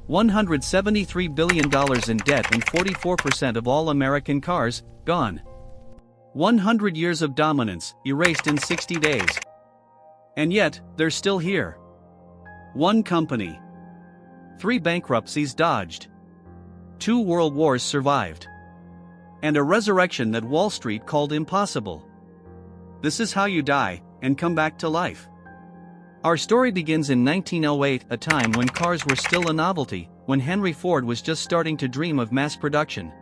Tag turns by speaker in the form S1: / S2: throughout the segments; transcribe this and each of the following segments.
S1: $173 billion in debt and 44% of all American cars, gone. 100 years of dominance, erased in 60 days. And yet, they're still here. 1 company. 3 bankruptcies dodged. 2 world wars survived. And a resurrection that Wall Street called impossible. This is how you die, and come back to life. Our story begins in 1908, a time when cars were still a novelty, when Henry Ford was just starting to dream of mass production.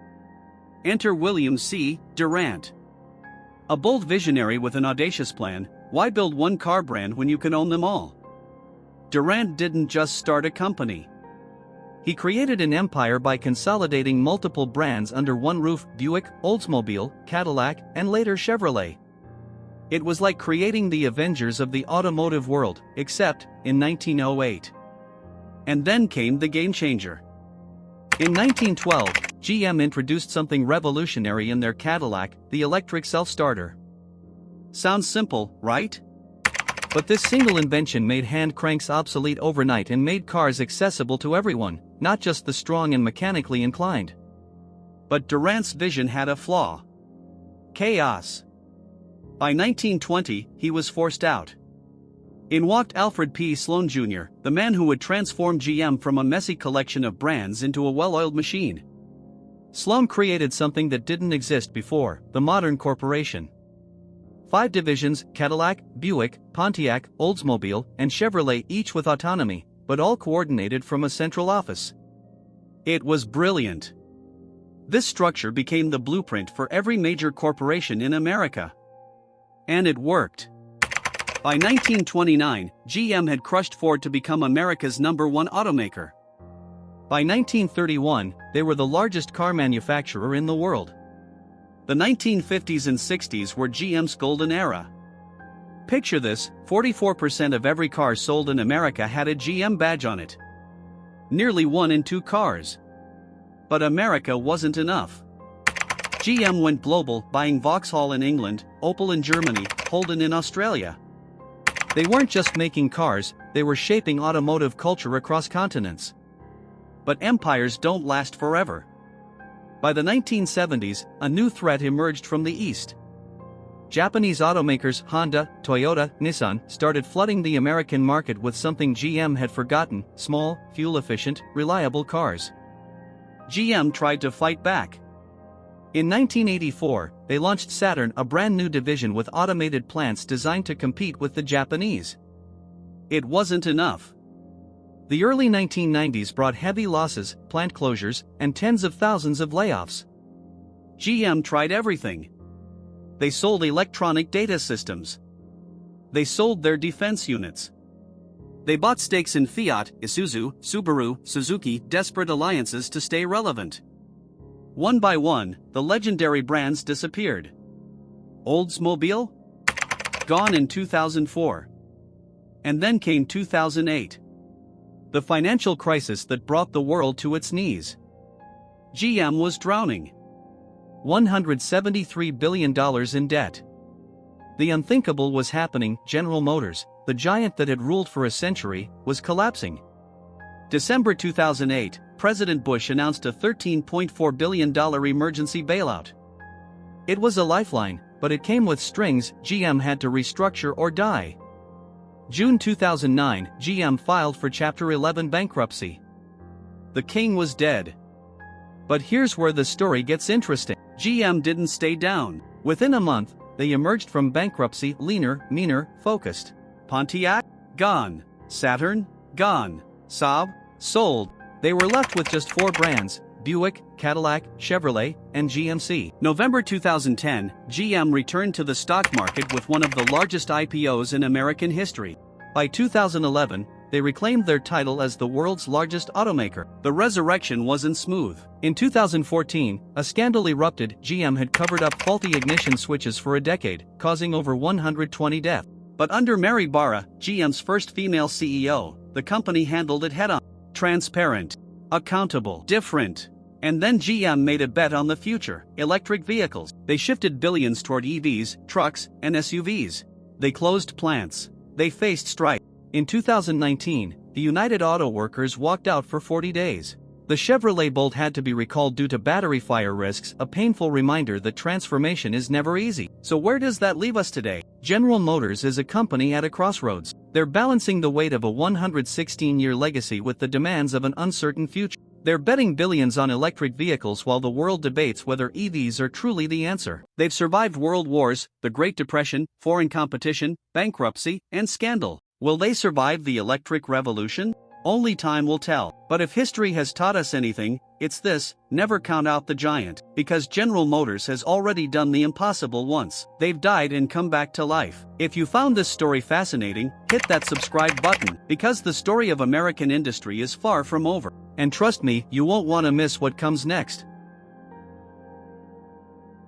S1: Enter William C. Durant. A bold visionary with an audacious plan. Why build one car brand when you can own them all? Durant didn't just start a company. He created an empire by consolidating multiple brands under one roof: Buick, Oldsmobile, Cadillac, and later Chevrolet. It was like creating the Avengers of the automotive world, except in 1908. And then came the game changer. In 1912, GM introduced something revolutionary in their Cadillac, the electric self-starter. Sounds simple, right? But this single invention made hand cranks obsolete overnight and made cars accessible to everyone, not just the strong and mechanically inclined. But Durant's vision had a flaw. Chaos. By 1920, he was forced out. In walked Alfred P. Sloan Jr., the man who would transform GM from a messy collection of brands into a well-oiled machine. Sloan created something that didn't exist before: the modern corporation. 5 divisions: Cadillac, Buick, Pontiac, Oldsmobile, and Chevrolet, each with autonomy, but all coordinated from a central office. It was brilliant. This structure became the blueprint for every major corporation in America. And it worked. By 1929, GM had crushed Ford to become America's #1 automaker. By 1931, they were the largest car manufacturer in the world. The 1950s and 60s were GM's golden era. Picture this: 44% of every car sold in America had a GM badge on it. Nearly 1 in 2 cars. But America wasn't enough. GM went global, buying Vauxhall in England, Opel in Germany, Holden in Australia. They weren't just making cars, they were shaping automotive culture across continents. But empires don't last forever. By the 1970s, a new threat emerged from the East. Japanese automakers Honda, Toyota, Nissan started flooding the American market with something GM had forgotten: small, fuel-efficient, reliable cars. GM tried to fight back. In 1984, they launched Saturn, a brand new division with automated plants designed to compete with the Japanese. It wasn't enough. The early 1990s brought heavy losses, plant closures, and tens of thousands of layoffs. GM tried everything. They sold electronic data systems. They sold their defense units. They bought stakes in Fiat, Isuzu, Subaru, Suzuki, desperate alliances to stay relevant. One by one, the legendary brands disappeared. Oldsmobile? Gone in 2004. And then came 2008. The financial crisis that brought the world to its knees. GM was drowning. $173 billion in debt. The unthinkable was happening: General Motors, the giant that had ruled for a century, was collapsing. December 2008, President Bush announced a $13.4 billion emergency bailout. It was a lifeline, but it came with strings: GM had to restructure or die. June 2009, GM filed for Chapter 11 bankruptcy. The king was dead. But here's where the story gets interesting. GM didn't stay down. Within a month, they emerged from bankruptcy leaner, meaner, focused. Pontiac? Gone. Saturn? Gone. Saab? Sold. They were left with just 4 brands: Buick, Cadillac, Chevrolet, and GMC. November 2010, GM returned to the stock market with one of the largest IPOs in American history. By 2011, they reclaimed their title as the world's largest automaker. The resurrection wasn't smooth. In 2014, a scandal erupted. GM had covered up faulty ignition switches for a decade, causing over 120 deaths. But under Mary Barra, GM's first female CEO, the company handled it head-on. Transparent. Accountable. Different. And then GM made a bet on the future: electric vehicles. They shifted billions toward EVs, trucks, and SUVs. They closed plants. They faced strike. In 2019, the United Auto Workers walked out for 40 days. The Chevrolet Bolt had to be recalled due to battery fire risks, a painful reminder that transformation is never easy. So where does that leave us today? General Motors is a company at a crossroads. They're balancing the weight of a 116-year legacy with the demands of an uncertain future. They're betting billions on electric vehicles while the world debates whether EVs are truly the answer. They've survived world wars, the Great Depression, foreign competition, bankruptcy, and scandal. Will they survive the electric revolution? Only time will tell. But if history has taught us anything, it's this: never count out the giant. Because General Motors has already done the impossible once. They've died and come back to life. If you found this story fascinating, hit that subscribe button, because the story of American industry is far from over. And trust me, you won't want to miss what comes next.